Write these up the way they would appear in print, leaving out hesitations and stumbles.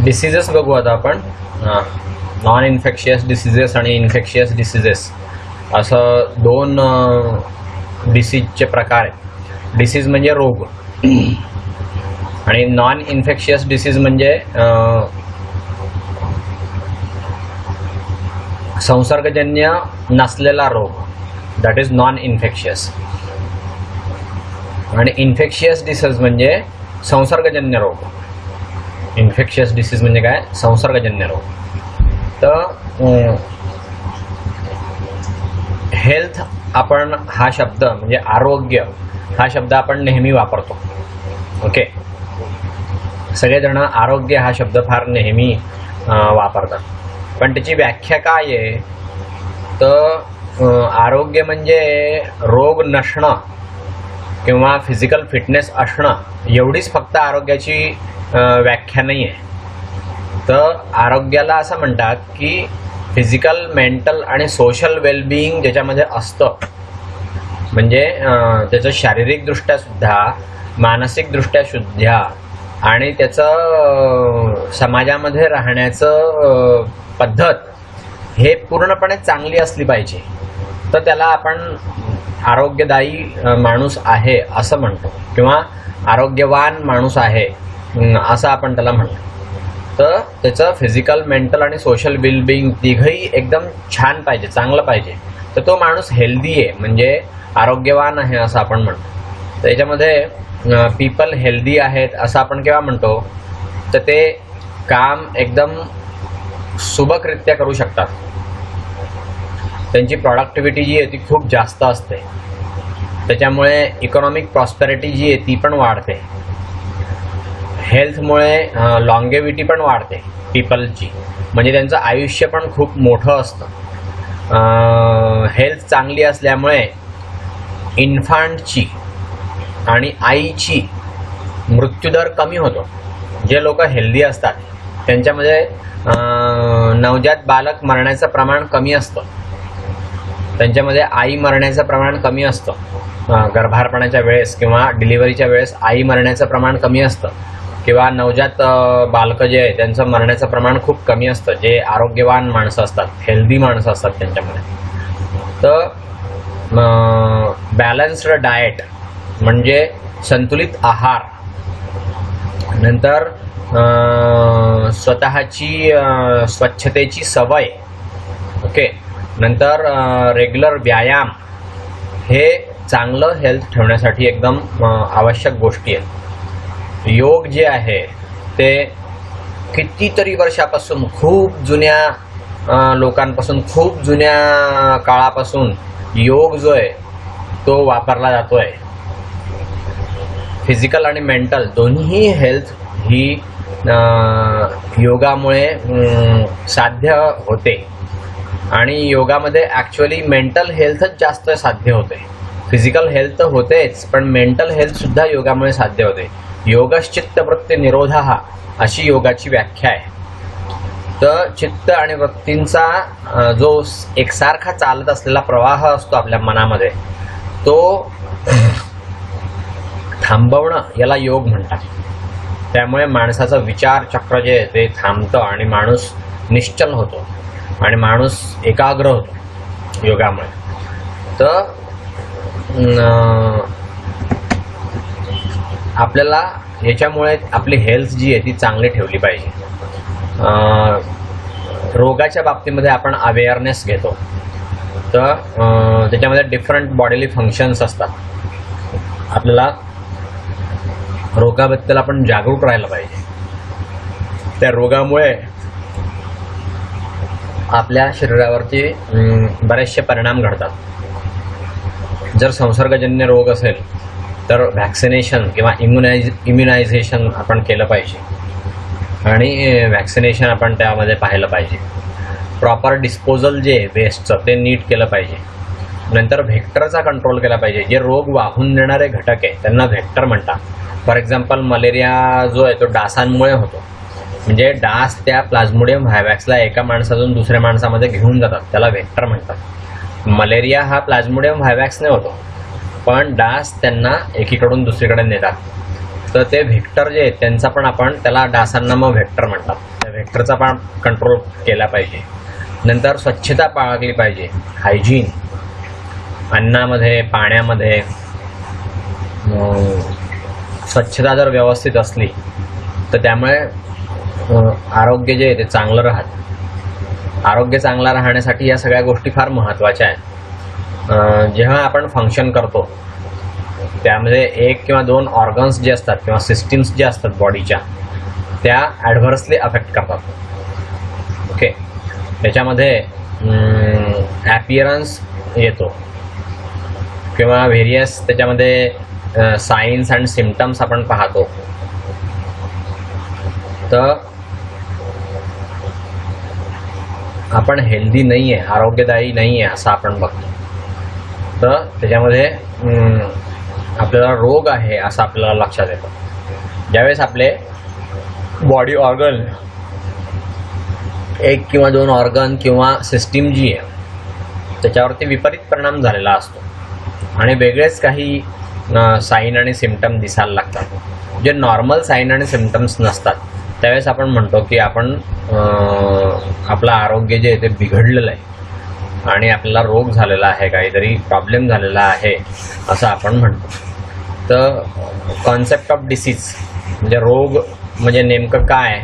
Diseases बघू आता आपण. नॉन इन्फेक्शियस डिसीजेस आणि इन्फेक्शियस डिसीजेस असं दोन डिसीजचे प्रकार आहेत. डिसीज म्हणजे रोग आणि नॉन इन्फेक्शियस डिसीज म्हणजे संसर्गजन्य नसलेला रोग, दॅट इज नॉन इन्फेक्शियस. आणि इन्फेक्शियस डिसीज म्हणजे संसर्गजन्य रोग. इन्फेक्शियस डिसीज म्हणजे काय? संसर्गजन्य रोग. तर हेल्थ आपण हा शब्द म्हणजे आरोग्य हा शब्द आपण नेहमी वापरतो. ओके, सगळेजण आरोग्य हा शब्द फार नेहमी वापरतात, पण त्याची व्याख्या काय आहे? तर आरोग्य म्हणजे रोग नसणं किंवा फिजिकल फिटनेस असणं एवढीच फक्त आरोग्याची व्याख्या नाही आहे. तर आरोग्याला असं म्हणतात की फिजिकल, मेंटल आणि सोशल वेलबिईंग ज्याच्यामध्ये असतं, म्हणजे त्याचं शारीरिकदृष्ट्या सुद्धा, मानसिकदृष्ट्या सुद्धा आणि त्याचं समाजामध्ये राहण्याचं पद्धत हे पूर्णपणे चांगली असली पाहिजे, तर त्याला आपण आरोग्यदायी माणूस आहे असं म्हणतो किंवा आरोग्यवान माणूस आहे असं आपण त्याला म्हणतो. तर त्याचं फिजिकल, मेंटल आणि सोशल वेलबिईंग तिघही एकदम छान पाहिजे, चांगलं पाहिजे, तर तो माणूस हेल्दी आहे म्हणजे आरोग्यवान आहे असं आपण म्हणतो. तर याच्यामध्ये पीपल हेल्दी आहेत असं आपण केव्हा म्हणतो? तर ते काम एकदम सुबकरित्या करू शकतात, त्यांची प्रॉडक्टिव्हिटी जी आहे ती खूप जास्त असते, त्याच्यामुळे इकॉनॉमिक प्रॉस्पेरिटी जी आहे ती पण वाढते. हेल्थमुळे लॉंगेविटी पण वाढते पीपलची, म्हणजे त्यांचं आयुष्य पण खूप मोठं असतं. हेल्थ चांगली असल्यामुळे इन्फांटची आणि आईची मृत्यूदर कमी होतो. जे लोक हेल्दी असतात त्यांच्यामध्ये नवजात बालक मरण्याचं प्रमाण कमी असतं, त्यांच्यामध्ये आई मरण्याचं प्रमाण कमी असतं. गर्भारपणाच्या वेळेस किंवा डिलिव्हरीच्या वेळेस आई मरण्याचं प्रमाण कमी असतं, किंवा नवजात बालकं जे आहे त्यांचं मरण्याचं प्रमाण खूप कमी असतं, जे आरोग्यवान माणसं असतात, हेल्दी माणसं असतात त्यांच्यामध्ये. तर बॅलन्स्ड डाएट म्हणजे संतुलित आहार, नंतर स्वतःची स्वच्छतेची सवय, ओके, नंतर रेग्युलर व्यायाम, हे चांगलं हेल्थ ठेवण्यासाठी एकदम आवश्यक गोष्टी आहेत. योग जे आहे ते कितीतरी वर्षापासून, खूप जुन्या लोकांपासून, खूप जुन्या काळापासून योग जो आहे तो वापरला जातोय. फिजिकल आणि मेंटल दोन्ही हेल्थ ही योगामुळे साध्य होते, आणि योगामध्ये ॲक्च्युअली मेंटल हेल्थच जास्त साध्य होते. फिजिकल हेल्थ होतेच, पण मेंटल हेल्थ सुद्धा योगामुळे साध्य होते. योगश्चित्तवृत्ती निरोधः अशी योगाची व्याख्या आहे. तर चित्त आणि वृत्तींचा जो एकसारखा चालत असलेला प्रवाह असतो आपल्या मनामध्ये, तो थांबवणं याला योग म्हणतात. त्यामुळे माणसाचं विचार चक्र जे आहे ते थांबतं आणि माणूस निश्चल होतो आणि माणूस एकाग्र होतो योगामुळे. तर आपल्याला याच्यामुळे आपली हेल्थ जी आहे ती चांगली ठेवली पाहिजे. रोगाच्या बाबतीमध्ये आपण अवेअरनेस घेतो, तर त्याच्यामध्ये डिफरंट बॉडीली फंक्शन्स असतात. आपल्याला रोगाबद्दल आपण जागरूक राहायला पाहिजे. त्या रोगामुळे आपल्या शरीरावरती बरेचसे परिणाम घडतात. जर संसर्गजन्य रोग असेल तर व्हॅक्सिनेशन किंवा इम्युनायझेशन आपण केलं पाहिजे, आणि व्हॅक्सिनेशन आपण त्यामध्ये पाहिलं पाहिजे. प्रॉपर डिस्पोजल जे वेस्टचं ते नीट केलं पाहिजे. नंतर व्हेक्टरचा कंट्रोल केला पाहिजे. जे रोग वाहून नेणारे घटक आहे त्यांना व्हेक्टर म्हणतात. फॉर एक्झाम्पल मलेरिया जो आहे तो डासांमुळे होतो, म्हणजे डास त्या प्लाझ्मोडियम व्हायवॅक्सला एका माणसातून दुसऱ्या माणसामध्ये घेऊन जातात, त्याला व्हेक्टर म्हणतात. मलेरिया हा प्लाझ्मोडियम व्हायवॅक्सने होतो, पण डास त्यांना एकीकडून दुसरीकडे नेतात. तर ते व्हेक्टर जे आहेत त्यांचा पण आपण त्याला डासांना मग व्हेक्टर म्हणतात. त्या व्हेक्टरचा पण कंट्रोल केला पाहिजे. नंतर स्वच्छता पाळली पाहिजे, हायजीन, अन्नामध्ये, पाण्यामध्ये स्वच्छता जर व्यवस्थित असली तर त्यामुळे आरोग्य जे आहे ते चांगलं राहतं. आरोग्य चांगला राहण्यासाठी या सगळ्या गोष्टी फार महत्त्वाच्या आहेत. जेव्हा आपण फंक्शन करतो त्यामध्ये 1 किंवा 2 ऑर्गन्स जे असतात किंवा सिस्टीम्स जे असतात बॉडीच्या, त्या ॲडव्हर्सली अफेक्ट करतात. ओके, त्याच्यामध्ये ॲपिअरन्स येतो किंवा व्हेरियस त्याच्यामध्ये सायन्स अँड सिम्पटम्स आपण पाहतो. तर आपण हेल्दी नाही आहे, आरोग्यदायी नाही आहे असं आपण बघतो. तर त्याच्यामध्ये आपल्याला रोग आहे असं आपल्याला लक्षात येतं ज्यावेळेस आपले बॉडी ऑर्गन, 1 किंवा 2 ऑर्गन किंवा सिस्टीम जी आहे त्याच्यावरती विपरीत परिणाम झालेला असतो आणि वेगळेच काही साईन आणि सिम्पटम दिसायला लागतात. जे नॉर्मल साईन आणि सिम्पटम्स नसतात त्यावेळेस आपण म्हणतो की आपण आपलं आरोग्य जे आहे ते बिघडलेलं आहे आणि आपल्याला रोग झालेला आहे, काहीतरी प्रॉब्लेम झालेला आहे असं आपण म्हणतो. तर कॉन्सेप्ट ऑफ डिसीज म्हणजे रोग म्हणजे नेमकं काय,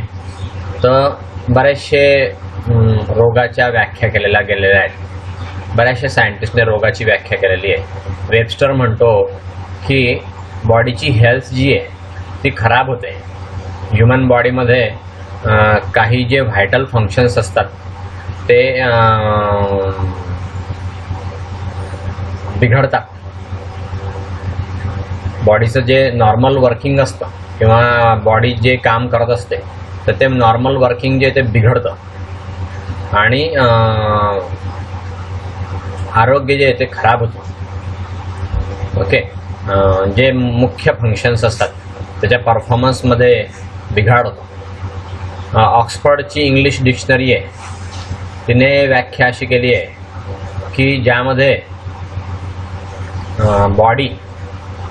तर बरेचसे रोगाच्या व्याख्या केलेल्या गेलेल्या आहेत. बऱ्याचशा सायंटिस्टने रोगाची व्याख्या केलेली आहे. वेबस्टर म्हणतो की बॉडीची हेल्थ जी आहे ती खराब होते. ह्युमन बॉडीमध्ये काही जे व्हायटल फंक्शन्स असतात ते बिघडतात. बॉडीचं जे नॉर्मल वर्किंग असतं किंवा बॉडी जे काम करत असते तर ते नॉर्मल वर्किंग जे ते बिघडतं आणि आरोग्य जे आहे ते खराब होतं. ओके, जे मुख्य फंक्शन्स असतात त्याच्या परफॉर्मन्समध्ये बिघाड होतो. ऑक्सफर्डची इंग्लिश डिक्शनरी आहे, तिने व्याख्या अशी केली आहे की ज्यामध्ये बॉडी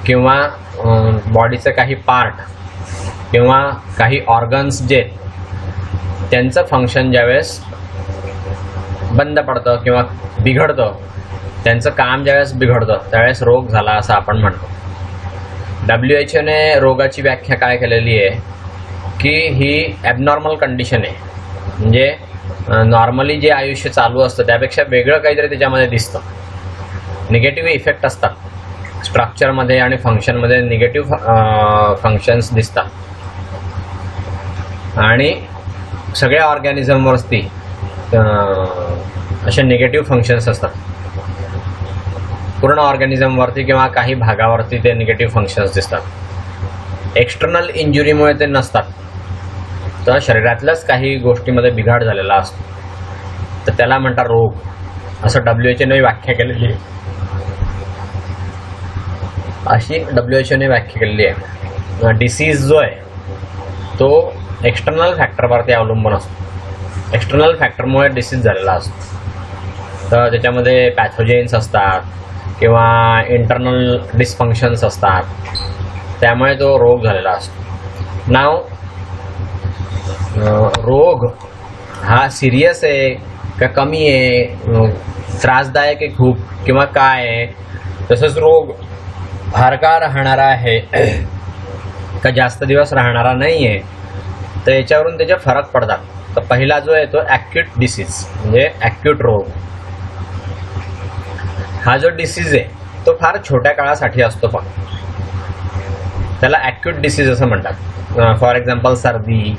किंवा बॉडीचं काही पार्ट किंवा काही ऑर्गन्स जे त्यांचं फंक्शन ज्यावेळेस बंद पडतं किंवा बिघडतं, त्यांचं काम ज्यावेळेस बिघडतं त्यावेळेस रोग झाला असं आपण म्हणतो. WHO ने रोगाची व्याख्या काय केलेली आहे की ही ॲबनॉर्मल कंडिशन आहे. म्हणजे नॉर्मली जे आयुष्य चालू असतं त्यापेक्षा वेगळं काहीतरी त्याच्यामध्ये दिसतं. निगेटिव्ह इफेक्ट असतात स्ट्रक्चरमध्ये आणि फंक्शनमध्ये, निगेटिव्ह फंक्शन्स दिसतात आणि सगळ्या ऑर्गॅनिझमवरती असे निगेटिव्ह फंक्शन्स असतात. पूर्ण ऑर्गॅनिझमवरती किंवा काही भागावरती ते निगेटिव्ह फंक्शन्स दिसतात. एक्सटर्नल इंजुरीमुळे ते नसतात, तर शरीरातल्याच काही गोष्टीमध्ये बिघाड झालेला असतो, तर त्याला म्हणतात रोग, असं WHO ने व्याख्या केलेली आहे. अशी WHO ने व्याख्या केलेली आहे. डिसीज जो आहे तो एक्सटर्नल फॅक्टरवरती अवलंबून असतो. एक्सटर्नल फॅक्टरमुळे डिसीज झालेला असतो. तर त्याच्यामध्ये पॅथोजेन्स असतात किंवा इंटरनल डिस्फंक्शन्स असतात, त्यामुळे तो रोग झालेला असतो. नाव रोग हा सिरियस आहे का कमी आहे, त्रासदायक आहे खूप किंवा काय आहे, तसंच रोग फार काळ राहणारा आहे का जास्त दिवस राहणारा नाही आहे, तर याच्यावरून त्याचे फरक पडतात. तर पहिला जो आहे तो ॲक्यूट डिसीज म्हणजे ॲक्यूट रोग. हा जो डिसीज आहे तो फार छोट्या काळासाठी असतो, फक्त त्याला ॲक्यूट डिसीज असं म्हणतात. फॉर एक्झाम्पल सर्दी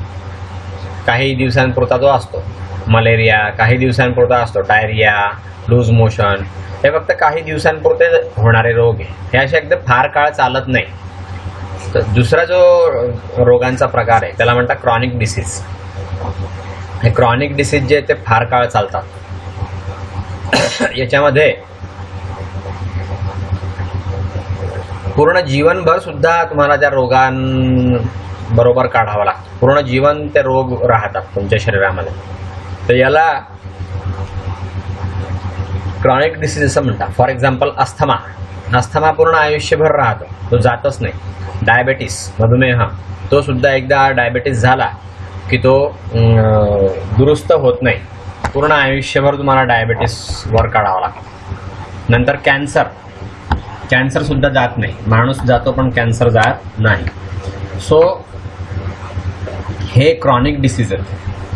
काही दिवसांपुरता तो असतो, मलेरिया काही दिवसांपुरता असतो, डायरिया, लूज मोशन हे फक्त काही दिवसांपुरते होणारे रोग आहे. हे असे एकदम फार काळ चालत नाही. तर दुसरा जो रोगांचा प्रकार आहे त्याला म्हणतात क्रॉनिक डिसीज. हे क्रॉनिक डिसीज जे ते फार काळ चालतात. याच्यामध्ये पूर्ण जीवनभर सुद्धा तुम्हाला त्या रोगांबरोबर काढावं लागतं. पूर्ण जीवन ते रोग राहतात तुमच्या शरीरामध्ये. तर याला क्रॉनिक डिसीज असं म्हणतात. For example asthma. अस्थमा पूर्ण आयुष्यभर राहतो, तो जातच नाही. डायबेटीस, मधुमेह, तो सुद्धा एकदा डायबेटीस झाला की तो दुरुस्त होत नाही. पूर्ण आयुष्यभर तुम्हाला डायबेटीसवर काढावा लागतो. नंतर कॅन्सरसुद्धा जात नाही. माणूस जातो पण कॅन्सर जात नाही. सो हे क्रॉनिक डिसीज आहेत,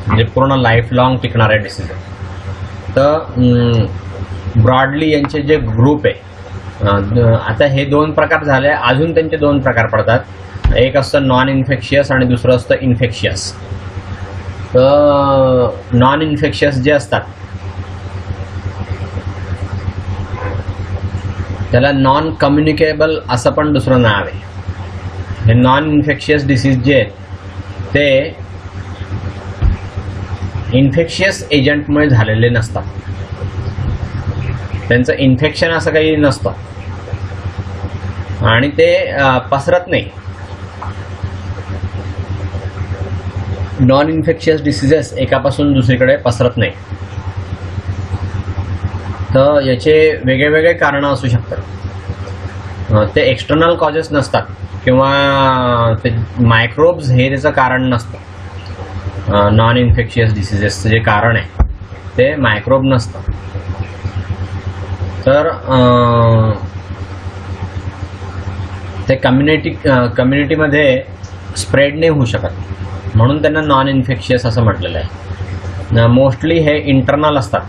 म्हणजे पूर्ण लाईफ लाँग टिकणारे डिसीज आहेत. तर ब्रॉडली यांचे जे ग्रुप आहे, आता हे 2 प्रकार झाले. अजून त्यांचे 2 प्रकार पडतात. एक असतं नॉन इन्फेक्शियस आणि दुसरं असतं इन्फेक्शियस. तर नॉन इन्फेक्शियस जे असतात त्याला नॉन कम्युनिकेबल असं पण दुसरं नाव आहे. हे नॉन इन्फेक्शियस डिसीज जे आहेत ते इन्फेक्शियस एजंटमुळे झालेले नसतात. त्यांचं इन्फेक्शन असं काही नसतं आणि ते पसरत नाही. नॉन इन्फेक्शियस डिसीजेस एकापासून दुसरीकडे पसरत नाही. तर याचे वेगळे वेगळे कारणं असू शकतात. ते एक्सटर्नल कॉजेस नसतात किंवा ते मायक्रोब्स हे त्याचं कारण नसतं. नॉन इन्फेक्शियस डिसीजेसचं जे कारण आहे ते मायक्रोब नसतं. तर ते कम्युनिटीमध्ये स्प्रेड नाही होऊ शकत, म्हणून त्यांना नॉन इन्फेक्शियस असं म्हटलेलं आहे. मोस्टली हे इंटरनल असतात,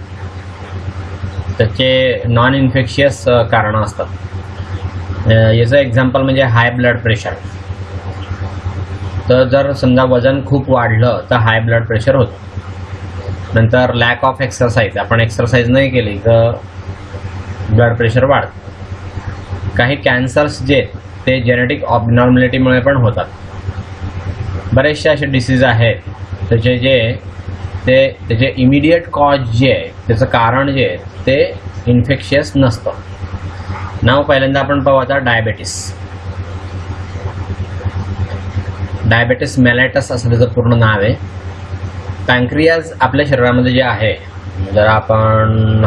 त्याचे नॉन इन्फेक्शियस कारणं असतात. याचं एक्झाम्पल म्हणजे हाय ब्लड प्रेशर. तर जर समजा वजन खूप वाढलं तर हाय ब्लड प्रेशर होतं. नंतर लॅक ऑफ एक्सरसाइज, आपण एक्सरसाइज नाही केली तर ब्लड प्रेशर वाढतं. काही कॅन्सर्स जे ते जेनेटिक ऑबनॉर्मॅलिटीमुळे पण होतात. बरेचसे असे डिसीज आहेत त्याचे इमिडिएट कॉज जे आहे, त्याचं कारण जे आहे ते इन्फेक्शियस नसतं. नाव पहिल्यांदा आपण पाहू आता डायबेटिस मेलायटस असं त्याचं पूर्ण नाव आहे. पॅन्क्रियाज आपल्या शरीरामध्ये जे आहे, जर आपण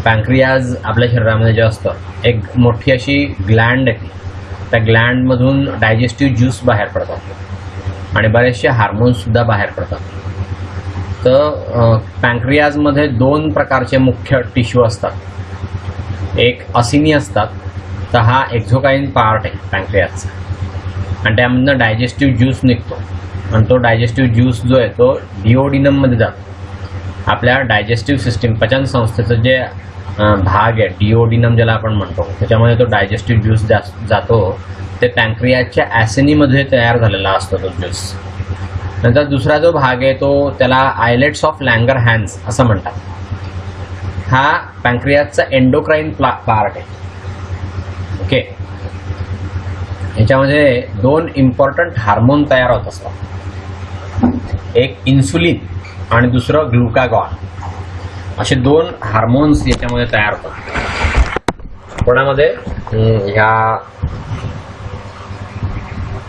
पॅन्क्रियाज आपल्या शरीरामध्ये जे असतं, एक मोठी अशी ग्लँड आहे. त्या ग्लँडमधून डायजेस्टिव्ह ज्यूस बाहेर पडतात आणि बरेचसे हार्मोन्ससुद्धा बाहेर पडतात. तर पॅन्क्रियाजमध्ये 2 प्रकारचे मुख्य टिश्यू असतात. एक असिनी असतात, तर हा एक्झोकाईन पार्ट आहे पॅन्क्रियाजचा, आणि त्यामधनं डायजेस्टिव्ह ज्यूस निघतो आणि तो डायजेस्टिव्ह ज्यूस जो आहे तो डिओडिनममध्ये जातो. आपल्या डायजेस्टिव्ह सिस्टीम, पचन संस्थेचं जे भाग आहे डिओडिनम ज्याला आपण म्हणतो, त्याच्यामध्ये तो डायजेस्टिव्ह ज्यूस जातो. ते पॅन्क्रियाजच्या ॲसिनीमध्ये तयार झालेला असतो तो ज्यूस. नंतर दुसरा जो भाग आहे तो त्याला आयलेट्स ऑफ लँगरहॅन्स असं म्हणतात. हा पॅन्क्रियाजचा एंडोक्राईन पार्ट आहे. ओके, याच्यामध्ये 2 इम्पॉर्टंट हार्मोन तयार होत असतात. एक इन्सुलिन आणि दुसरं ग्लुकागॉन. असे 2 हार्मोन्स याच्यामध्ये तयार होतात. कोणामध्ये? ह्या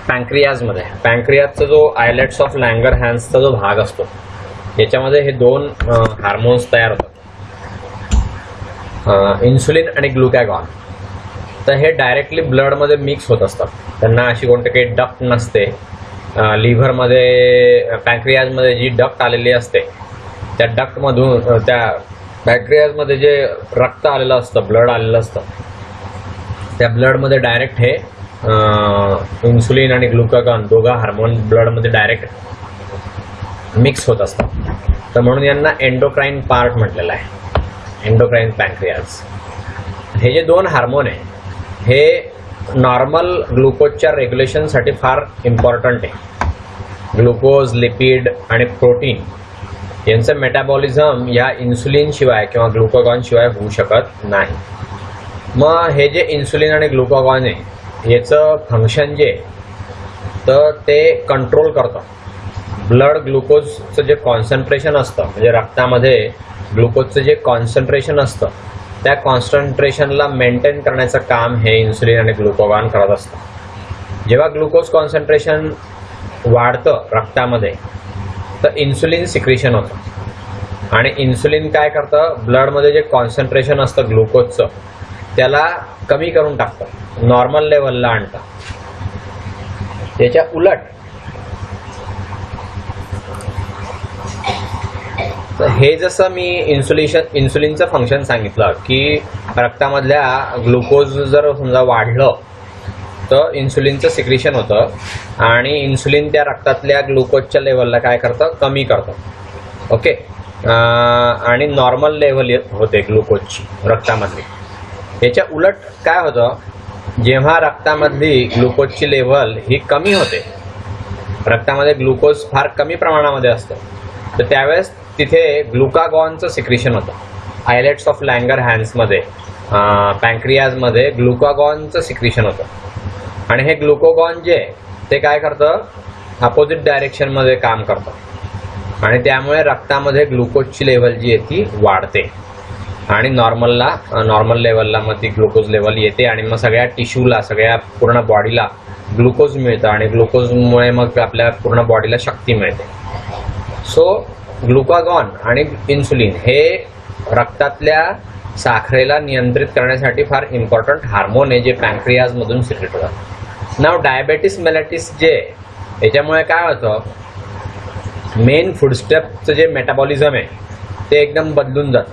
पॅन्क्रियाजमध्ये. पॅन्क्रियाजचा जो आयलेट्स ऑफ लँगरहॅन्सचा जो भाग असतो, याच्यामध्ये हे 2 हार्मोन्स तयार होतात, इन्सुलिन आणि ग्लुकागॉन. तर हे डायरेक्टली ब्लडमध्ये मिक्स होत असतात. त्यांना अशी कोणती काही डक्ट नसते. लिव्हरमध्ये, पॅन्क्रियाजमध्ये जी डक्ट आलेली असते, त्या डक्टमधून, त्या पॅन्क्रियाजमध्ये जे रक्त आलेलं असतं, ब्लड आलेलं असतं, त्या ब्लडमध्ये डायरेक्ट हे इन्सुलिन आणि ग्लुकागॉन दोघं हार्मोन ब्लडमध्ये डायरेक्ट मिक्स होत असतात. तर म्हणून यांना एंडोक्राईन पार्ट म्हटलेलं आहे, एंडोक्राईन पॅन्क्रियाज. हे जे 2 हार्मोन आहे हे नॉर्मल ग्लुकोजच्या रेग्युलेशनसाठी फार इम्पॉर्टंट आहे. ग्लुकोज, लिपिड आणि प्रोटीन यांचं मेटाबॉलिझम या इन्सुलिन शिवाय किंवा ग्लुकागॉन शिवाय होऊ शकत नाही. मग हे जे इन्सुलिन आणि ग्लुकागॉन आहे याचं फंक्शन जे तर ते कंट्रोल करतं. ब्लड ग्लुकोजचं जे कॉन्सन्ट्रेशन असतं, म्हणजे रक्तामध्ये ग्लुकोजचं जे कॉन्सन्ट्रेशन असतं, त्या कॉन्सन्ट्रेशनला मेंटेन करण्याचं काम हे इन्सुलिन आणि ग्लुकागॉन करत असतं. जेव्हा ग्लुकोज कॉन्सन्ट्रेशन वाढतं रक्तामध्ये तर इन्सुलिन सिक्रिशन होतं आणि इन्सुलिन काय करतं, ब्लडमध्ये जे कॉन्सन्ट्रेशन असतं ग्लुकोजचं त्याला कमी करून टाकतं, नॉर्मल लेवलला आणतं. याच्या उलट तर हे जसं मी इन्सुलिनचं फंक्शन सांगितलं की रक्तामधल्या ग्लुकोज जर समजा वाढलं तर इन्सुलिनचं सिक्रिशन होतं आणि इन्सुलिन त्या रक्तातल्या ग्लुकोजच्या लेवलला काय करतं, कमी करतं. ओके. आणि नॉर्मल लेवल होते ग्लुकोजची रक्तामधली. याच्या उलट काय होतं, जेव्हा रक्तामधली ग्लुकोजची लेवल ही कमी होते, रक्तामध्ये ग्लुकोज फार कमी प्रमाणामध्ये असतं, तर त्यावेळेस तिथे ग्लुकागॉनचं सिक्रिशन होतं. आयलेट्स ऑफ लँगरहॅन्समध्ये पँक्रियाजमध्ये ग्लुकागॉनचं सिक्रिशन होतं. आणि हे ग्लुकोगॉन जे ते काय करतं, अपोजिट डायरेक्शनमध्ये काम करतं आणि त्यामुळे रक्तामध्ये ग्लुकोजची लेवल जी आहे ती वाढते आणि नॉर्मल लेवलला मग ती ग्लुकोज लेवल येते आणि मग सगळ्या टिश्यूला, सगळ्या पूर्ण बॉडीला ग्लुकोज मिळतं आणि ग्लुकोजमुळे मग आपल्या पूर्ण बॉडीला शक्ती मिळते. सो ग्लुकागॉन आणि इन्सुलिन हे रक्तातल्या साखरेला नियंत्रित करण्यासाठी फार इम्पॉर्टंट हार्मोन आहे जे पँक्रियाजमधून सिक्रेट होतात. नाव डायबेटिस मेलिटिस जे याच्यामुळे काय होतं, मेन फूडस्टेपचं जे मेटाबॉलिझम आहे ते एकदम बदलून जातं.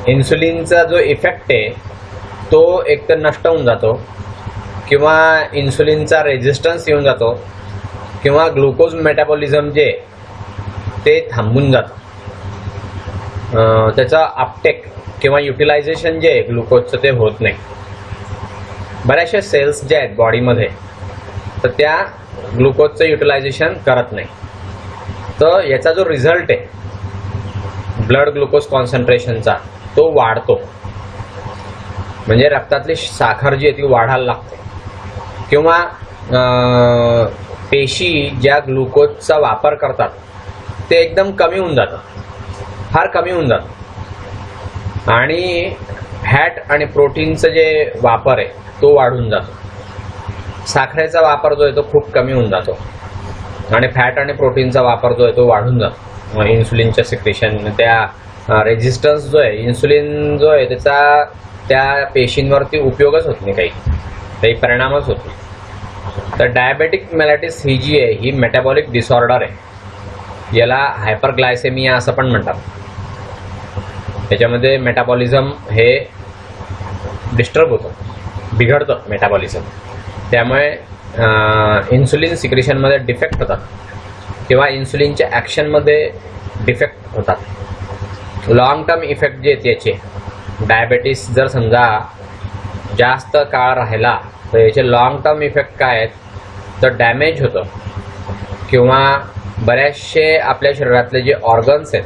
इन्सुलिनचा जो इफेक्ट आहे तो एकतर नष्ट होऊन जातो किंवा इन्सुलिनचा रेझिस्टन्स येऊन जातो किंवा ग्लुकोज मेटाबॉलिझम जे ते थांबून जातं. त्याचा अपटेक किंवा युटिलायझेशन जे आहे ग्लुकोजचं ते होत नाही. बऱ्याचशा सेल्स ज्या आहेत बॉडीमध्ये तर त्या ग्लुकोजचं युटिलायझेशन करत नाही. तर याचा जो रिझल्ट आहे ब्लड ग्लुकोज कॉन्सन्ट्रेशनचा तो वाढतो, म्हणजे रक्तातली साखर जी आहे ती वाढायला लागते किंवा पेशी ज्या ग्लुकोजचा वापर करतात ते एकदम कमी होऊन जातं, फार कमी होऊन जातं आणि फॅट आणि प्रोटीनचं जे वापर आहे तो वाढून जातो. साखरेचा वापर जो आहे तो खूप कमी होऊन जातो आणि फॅट आणि प्रोटीनचा वापर जो आहे तो वाढून जातो. इन्सुलिनच्या सिक्रेशन, त्या रेझिस्टन्स जो आहे, इन्सुलिन जो आहे त्याचा त्या पेशींवरती उपयोगच होत नाही, काही परिणामच होत नाही. तर डायबेटिक मेलिटिस ही जी आहे ही मेटाबॉलिक डिसऑर्डर आहे. याला हायपरग्लायसेमिया असं पण म्हणतात. त्याच्यामध्ये मेटाबॉलिझम हे डिस्टर्ब होतं, बिघडतं मेटाबॉलिझम. त्यामुळे इन्सुलिन सिक्रेशनमध्ये डिफेक्ट होतात किंवा इन्सुलिनच्या ॲक्शनमध्ये डिफेक्ट होतात. लॉंग टर्म इफेक्ट जे आहेत याचे, डायबेटीस जर समजा जास्त काळ राहिला तर याचे लॉंग टर्म इफेक्ट काय आहेत, तर डॅमेज होतं किंवा बरेचसे आपल्या शरीरातले जे ऑर्गन्स आहेत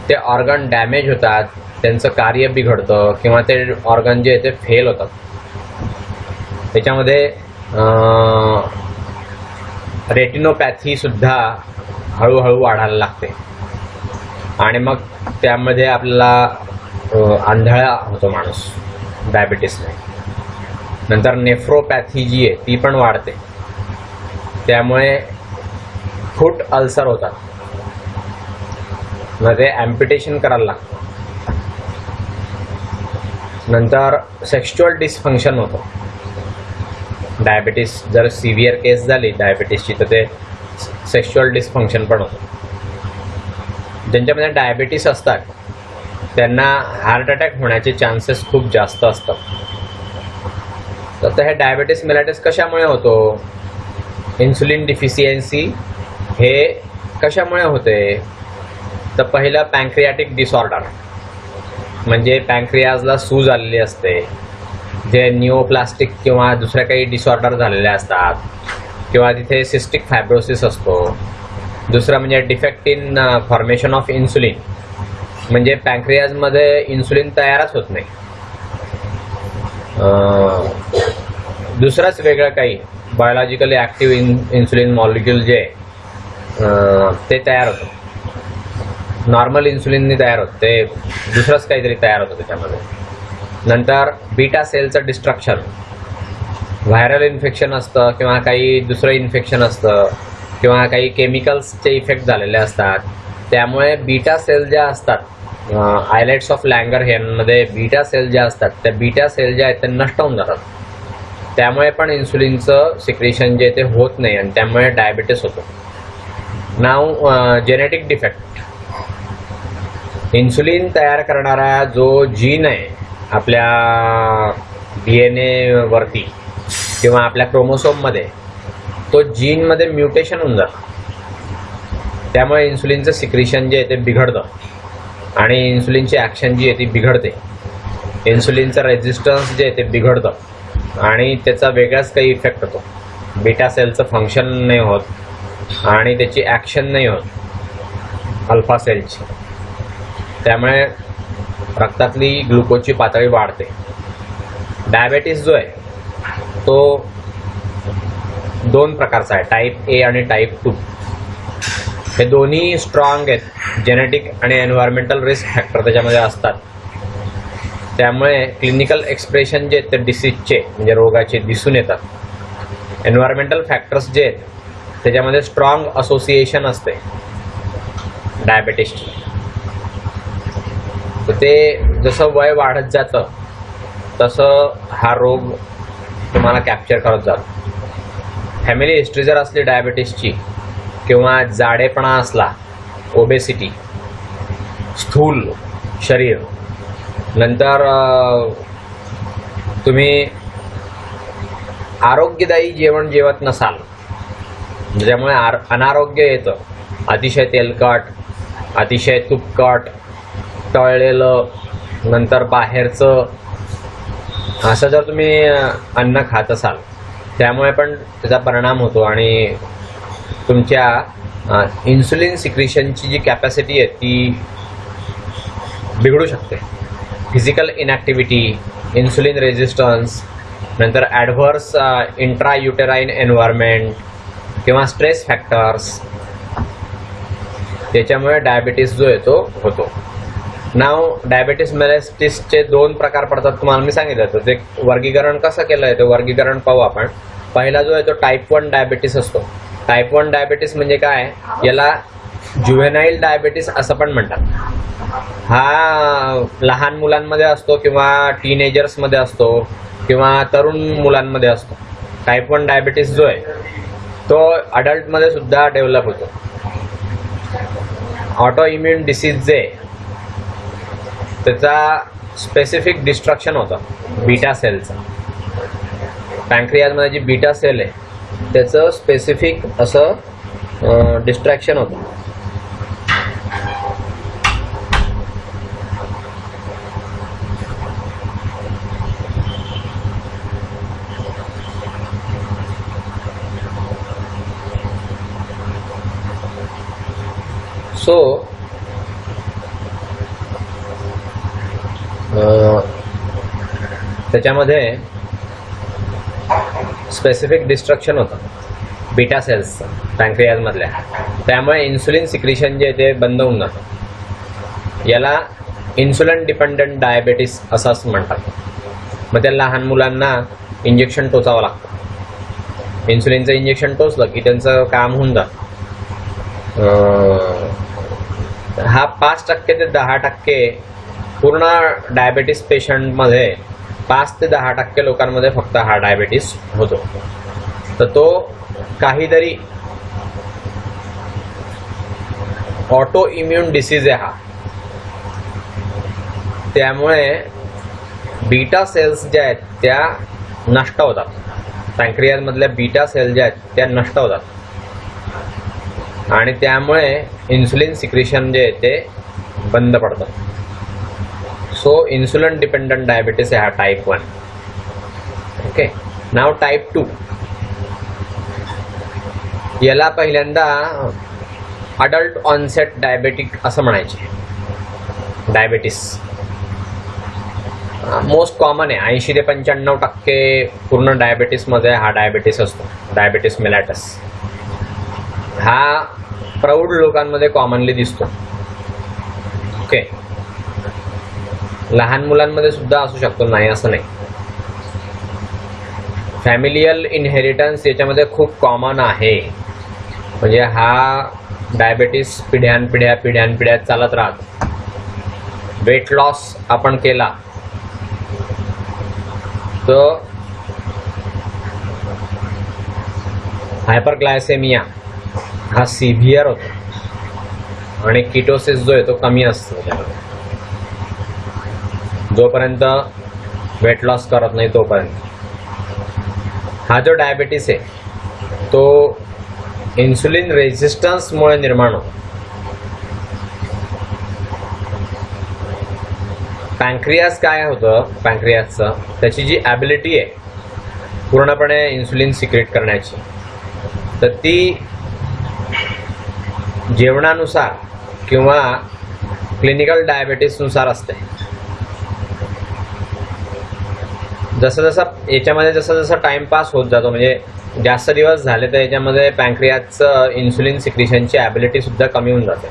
ते ऑर्गन डॅमेज होतात, त्यांचं कार्य बिघडतं किंवा ते ऑर्गन जे आहे ते फेल होतात. त्याच्यामध्ये रेटिनोपॅथीसुद्धा हळूहळू वाढायला लागते आणि मग त्यामध्ये आपल्याला आंधळा होतो माणूस डायबिटीसने. नंतर नेफ्रोपॅथी जी आहे ती पण वाढते, त्यामुळे फूट अल्सर होतात, मग ते ॲम्प्युटेशन करायला लागतं. नंतर सेक्शुअल डिसफंक्शन होतं. डायबिटीस जर सिव्हिअर केस झाली डायबिटीसची तर ते सेक्शुअल डिसफंक्शन पण होतं. ज्यांच्यामध्ये डायबिटीस असतात त्यांना हार्ट अटॅक होण्याचे चान्सेस खूप जास्त असतात. तर हे डायबिटीस मेलिटिस कशामुळे होतो, इन्सुलिन डिफिशियन्सी हे कशामुळे होते, तर पहिलं पँक्रियाटिक डिसऑर्डर, म्हणजे पँक्रियाजला सूज आलेली असते, जे निओप्लास्टिक किंवा दुसऱ्या काही डिसऑर्डर झालेले असतात किंवा तिथे सिस्टिक फायब्रोसिस असतो. दुसरं म्हणजे defect in formation of insulin, म्हणजे पँक्रियाजमध्ये इन्सुलिन तयारच होत नाही. दुसरंच वेगळं काही बायोलॉजिकली ॲक्टिव्ह इन्सुलिन मॉलिक्यूल जे ते तयार होतं, नॉर्मल इन्सुलिननी तयार होतं, ते दुसरंच काहीतरी तयार होतं त्याच्यामध्ये. नंतर बीटा सेलचं डिस्ट्रक्शन, व्हायरल इन्फेक्शन असतं किंवा काही दुसरं इन्फेक्शन असतं किंवा काही केमिकल्सचे इफेक्ट झालेले असतात, त्यामुळे बीटा सेल ज्या असतात आयलेट्स ऑफ लँगरहॅन्समध्ये बीटा सेल ज्या असतात त्या बीटा सेल ज्या आहेत त्या नष्ट होऊन जातात त्यामुळे पण इन्सुलिनचं सिक्रेशन जे ते होत नाही आणि त्यामुळे डायबिटीस होतो. नाव जेनेटिक डिफेक्ट. इन्सुलिन तयार करणारा जो जीन आहे आपल्या DNA वरती किंवा आपल्या क्रोमोसोममध्ये, तो जीनमध्ये म्युटेशन होऊन जातं. त्यामुळे इन्सुलिनचं सिक्रेशन जे आहे ते बिघडतं आणि इन्सुलिनची ॲक्शन जी आहे ती बिघडते. इन्सुलिनचं रेझिस्टन्स जे आहे ते बिघडतं आणि त्याचा वेगळाच काही इफेक्ट होतो. बीटा सेलचं फंक्शन नाही होत आणि त्याची ॲक्शन नाही होत अल्फा सेलची. त्यामुळे रक्तातली ग्लुकोजची पातळी वाढते. डायबेटीस जो आहे तो 2 प्रकारचा आहे, टाईप ए आणि टाईप 2. हे दोन्ही स्ट्रॉंग आहेत. जेनेटिक आणि एन्व्हायरमेंटल रिस्क फॅक्टर त्याच्यामध्ये असतात. त्यामुळे क्लिनिकल एक्सप्रेशन जे आहेत ते डिसीजचे म्हणजे रोगाचे दिसून येतात. एन्व्हायरमेंटल फॅक्टर्स जे आहेत त्याच्यामध्ये स्ट्रॉंग असोसिएशन असते डायबेटीसची. तर ते जसं वय वाढत जातं तसं हा रोग तुम्हाला कॅप्चर करत जातो. फॅमिली हिस्ट्री जर असली डायबेटीसची किंवा जाडेपणा असला, ओबेसिटी, स्थूल शरीर, नंतर तुम्ही आरोग्यदायी जेवण जेवत नसाल ज्यामुळे अनारोग्य येतं, अतिशय तेलकट, अतिशय तुपकट, तळलेलं, नंतर बाहेरचं, असं जर तुम्ही अन्न खात असाल त्यामुळे पण त्याचा परिणाम होतो आणि तुमच्या इन्सुलिन सिक्रेशनची जी कॅपॅसिटी आहे ती बिघडू शकते. फिजिकल इनॅक्टिव्हिटी, इन्सुलिन रेझिस्टन्स, नंतर ॲडव्हर्स इंट्रायुटेराईन एन्व्हायरमेंट किंवा स्ट्रेस फॅक्टर्स, त्याच्यामुळे डायबिटीस जो आहे तो होतो. नाव डायबिटीस मेलेस्टिसचे 2 प्रकार पडतात तुम्हाला मी सांगितलं. तर ते वर्गीकरण कसं केलं आहे ते वर्गीकरण पाहू आपण. पहिला जो आहे तो टाईप 1 डायबिटीस असतो. टाईप 1 डायबिटीस म्हणजे काय, याला ज्युव्हेनाईल डायबिटीस असं पण म्हणतात. हा लहान मुलांमध्ये असतो किंवा टीनेजर्समध्ये असतो किंवा तरुण मुलांमध्ये असतो. टाईप 1 डायबिटीस जो आहे तो अडल्टमध्ये सुद्धा डेव्हलप होतो. ऑटो इम्युन डिसीज जे त्याचा स्पेसिफिक डिस्ट्रक्शन होतं बीटा सेलचं. पॅन्क्रियाजमध्ये जी बीटा सेल आहे त्याचं स्पेसिफिक असं डिस्ट्रॅक्शन होतं. सो त्याच्यामध्ये स्पेसिफिक डिस्ट्रक्शन होतं बीटा सेल्सचं पॅन्क्रियाजमधल्या. त्यामुळे इन्सुलिन सिक्रेशन जे ते बंद होऊन जातं. याला इन्सुलिन डिपेंडंट डायबेटीस असंच म्हणतात. मग त्या लहान मुलांना इंजेक्शन टोचावं लागतं. इन्सुलिनचं इंजेक्शन टोचलं की त्यांचं काम होऊन जातं. हा 5% ते 10% पूर्ण डायबेटीस पेशंटमध्ये 5 ते 10% लोकांमध्ये फक्त हा डायबेटीस होतो. तर तो काहीतरी ऑटो इम्युन डिसीज आहे हा. त्यामुळे बीटा सेल्स ज्या आहेत त्या नष्ट होतात. पॅन्क्रियाजमधल्या बीटा सेल ज्या आहेत त्या नष्ट होतात आणि त्यामुळे इन्सुलिन सिक्रेशन जे आहे ते बंद पडतं. सो इन्सुलिन डिपेंडंट डायबिटीस आहे हा टाईप 1. ओके. नाव टाईप 2. याला पहिल्यांदा अडल्ट ऑनसेट डायबेटिक असं म्हणायचे. डायबिटीस मोस्ट कॉमन आहे. 80 ते 95% पूर्ण डायबिटीसमध्ये हा डायबिटीस असतो. डायबिटीस मेलाटस हा प्रौढ लोकांमध्ये कॉमनली दिसतो. ओके. लहान मुलांमध्ये सुद्धा असू शकतो, नाही असं नाही. फॅमिलियल इनहेरिटन्स याच्यामध्ये खूप कॉमन आहे. म्हणजे हा डायबिटीस पिढ्यानपिढ्या चालत राहतो. वेट लॉस आपण केला तर हायपरग्लायसेमिया हा सिव्हिअर होतो आणि किटोसिस जो आहे तो कमी असतो त्यामध्ये. जोपर्यंत वेट लॉस करत नाही तोपर्यंत. हा जो डायबिटीस आहे तो इन्सुलिन रेझिस्टन्समुळे निर्माण होतो. पॅन्क्रियास काय होतं, पॅन्क्रियासचं त्याची जी ॲबिलिटी आहे पूर्णपणे इन्सुलिन सिक्रेट करण्याची, तर ती जेवणानुसार किंवा क्लिनिकल डायबिटीसनुसार असते. जसं याच्यामध्ये जसं टाइमपास होत जातो, म्हणजे जास्त दिवस झाले तर याच्यामध्ये पॅन्क्रियाचं इन्सुलिन सिक्रिशनची ॲबिलिटी सुद्धा कमी होऊन जाते.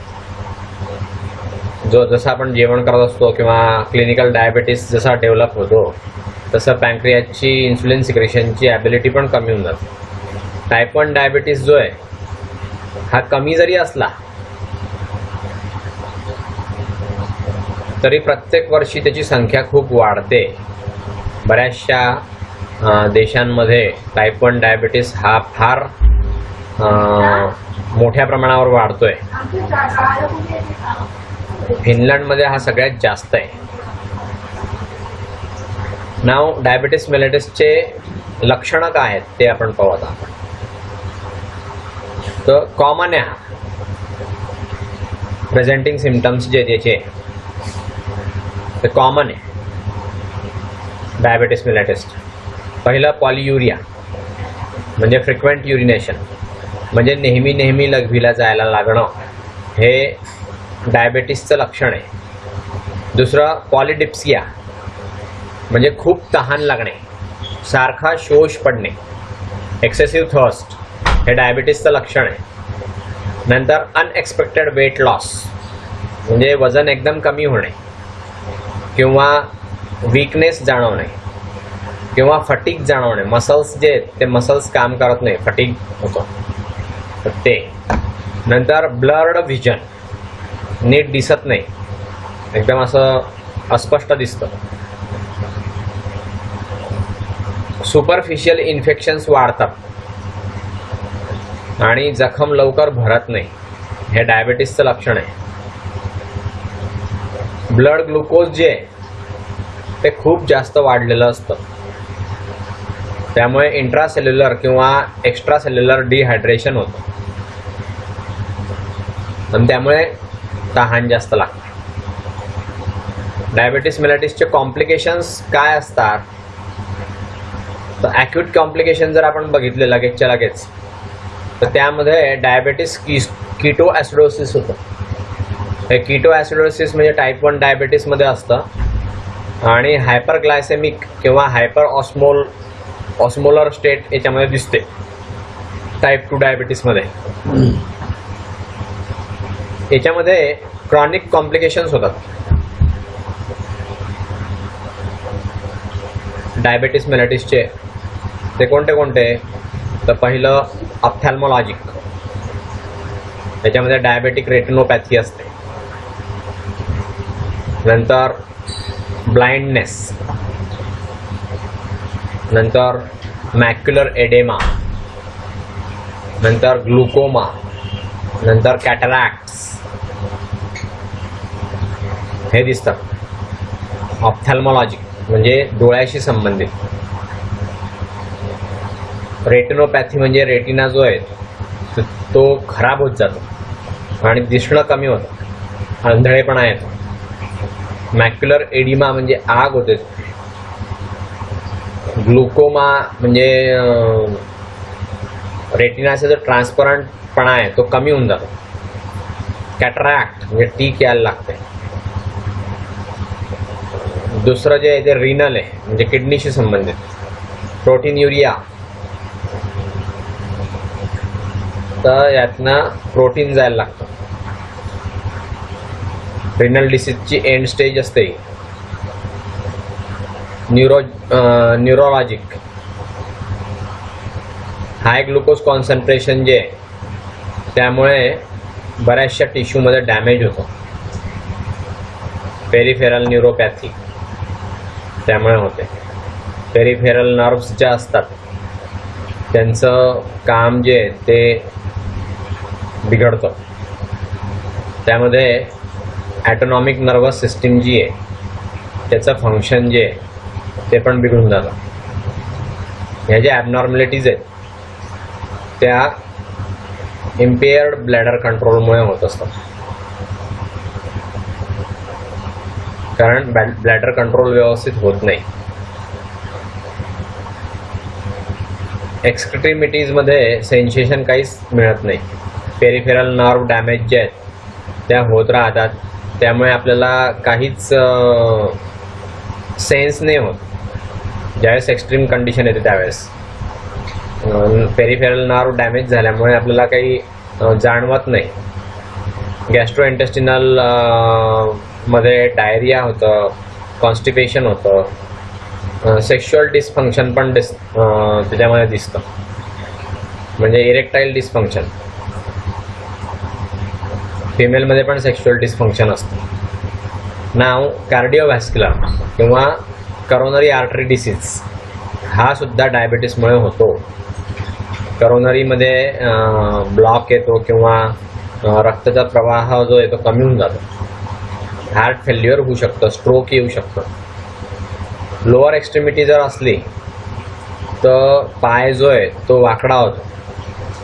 जसं आपण जेवण करत असतो किंवा क्लिनिकल डायबिटीस जसा डेव्हलप होतो तसं पॅन्क्रियाची इन्सुलिन सिक्रेशनची ॲबिलिटी पण कमी होऊन जाते. टाईप 1 डायबिटीस जो आहे हा कमी जरी असला तरी प्रत्येक वर्षी त्याची संख्या खूप वाढते. बऱ्याचशा देशांमध्ये टाईप 1 डायबिटीस हा फार मोठ्या प्रमाणावर वाढतोय. फिनलंडमध्ये हा सगळ्यात जास्त आहे. नाव डायबिटीस मेलिटसचे लक्षणं काय आहेत ते आपण पाहू आता. तर कॉमन आहे प्रेझेंटिंग सिम्पटम्स जे त्याचे ते कॉमन आहे डायबिटीस मेलिटस. पहिलं पॉलियुरिया म्हणजे फ्रिक्वेंट युरिनेशन, म्हणजे नेहमी लघवीला जायला लागणं, हे डायबिटीसचं लक्षण आहे. दुसरं पॉलिडिप्सिया म्हणजे खूप तहान लागणे, सारखा शोष पडणे, एक्सेसिव्ह थर्स्ट, हे डायबिटीसचं लक्षण आहे. नंतर अनएक्सपेक्टेड वेट लॉस म्हणजे वजन एकदम कमी होणे किंवा वीकनेस जाणवणे किंवा फटीग जाणवणे, मसल्स जे आहेत ते मसल्स काम करत नाही, फटीग होतो ते. नंतर ब्लर्ड व्हिजन, नीट दिसत नाही, एकदम असं अस्पष्ट दिसतं. सुपरफिशियल इन्फेक्शन्स वाढतात आणि जखम लवकर भरत नाही, हे डायबिटीसचं लक्षण आहे. ब्लड ग्लुकोज जे आहे ते खूप जास्त वाढलेलं असतं, त्यामुळे इंट्रासेल्युलर किंवा एक्स्ट्रासेल्युलर डिहायड्रेशन होतं आणि त्यामुळे तहान जास्त लागते. डायबिटीस मेलिटसचे कॉम्प्लिकेशन्स काय असतात, तर ॲक्यूट कॉम्प्लिकेशन जर आपण बघितले लगेचच्या लगेच तर त्यामध्ये डायबिटीस कीटो ॲसिडोसिस होतं. हे कीटो ॲसिडोसिस म्हणजे टाईप 1 डायबिटीसमध्ये असतं आणि हायपरग्लायसेमिक किंवा हायपर ऑस्मोलर स्टेट याच्यामध्ये दिसते टाईप 2 डायबिटीसमध्ये. याच्यामध्ये क्रॉनिक कॉम्प्लिकेशन्स होतात डायबिटीस मेलिटसचे. ते कोणते, तर पहिलं ऑप्थॅल्मॉलॉजिक, त्याच्यामध्ये डायबेटिक रेटिनोपॅथी असते. नंतर ब्लाइंडनेस, नंतर मॅक्युलर एडेमा, नंतर ग्लुकोमा, नंतर कॅटरॅक्ट्स, हे दिसतात. ऑप्थॅल्मॉलॉजिक म्हणजे डोळ्याशी संबंधित. रेटिनोपॅथी म्हणजे रेटिना जो आहे तो खराब होत जातो आणि दिसणं कमी होतं, आंधळेपणा येतो. मॅक्युलर एडिमा म्हणजे आग होते. ग्लुकोमा म्हणजे रेटिनाचा जो ट्रान्सपरंटपणा आहे तो कमी होऊन जातो. कॅटरॅक्ट म्हणजे टीक यायला लागते. दुसरं जे आहे ते रिनल आहे म्हणजे किडनीशी संबंधित. प्रोटीनयुरिया, तर यातनं प्रोटीन जायला लागतं. रिनल डिसीजची एंड स्टेज असते. न्यूरोलॉजिक, हाय ग्लुकोज कॉन्सन्ट्रेशन जे त्यामुळे बऱ्याचशा टिश्यूमध्ये डॅमेज होतो. पेरिफेरल न्यूरोपॅथी त्यामुळे होते. पेरिफेरल नर्व्स ज्या असतात त्यांचं काम जे आहे ते बिघडतं. त्यामध्ये ॲटोनॉमिक नर्वस सिस्टीम जी आहे त्याचं फंक्शन जे आहे ते पण बिघडून जातं. ह्या ज्या ॲबनॉर्मॅलिटीज आहेत त्या इम्पेअर्ड ब्लॅडर कंट्रोलमुळे होत असतात. कारण ब्लॅडर कंट्रोल व्यवस्थित होत नाही. एक्सट्रीमिटीजमध्ये सेन्सेशन काहीच मिळत नाही. पेरिफेरल नर्व डॅमेज जे आहेत त्या होत राहतात. त्यामुळे आपल्याला काहीच सेन्स नाही होत. ज्यावेळेस एक्स्ट्रीम कंडिशन येते त्यावेळेस पेरिफेरल नर्व डॅमेज झाल्यामुळे आपल्याला काही जाणवत नाही. गॅस्ट्रोइंटेस्टिनल मध्ये डायरिया होतं, कॉन्स्टिपेशन होतं, सेक्शुअल डिसफंक्शन पण त्याच्यामध्ये दिसतं, म्हणजे इरेक्टाईल डिसफंक्शन. फिमेलमध्ये पण सेक्शुअल डिसफंक्शन असतं. नाव कार्डिओव्हॅस्क्युलर किंवा करोनरी आर्टरी डिसीज हा सुद्धा डायबिटीसमुळे होतो. करोनरीमध्ये ब्लॉक येतो किंवा रक्ताचा प्रवाह जो आहे तो कमी होऊन जातो. हार्ट फेल्युअर होऊ शकतं, स्ट्रोक येऊ शकतं. लोअर एक्स्ट्रीमिटी जर असली तर पाय जो आहे तो वाकडा होतो,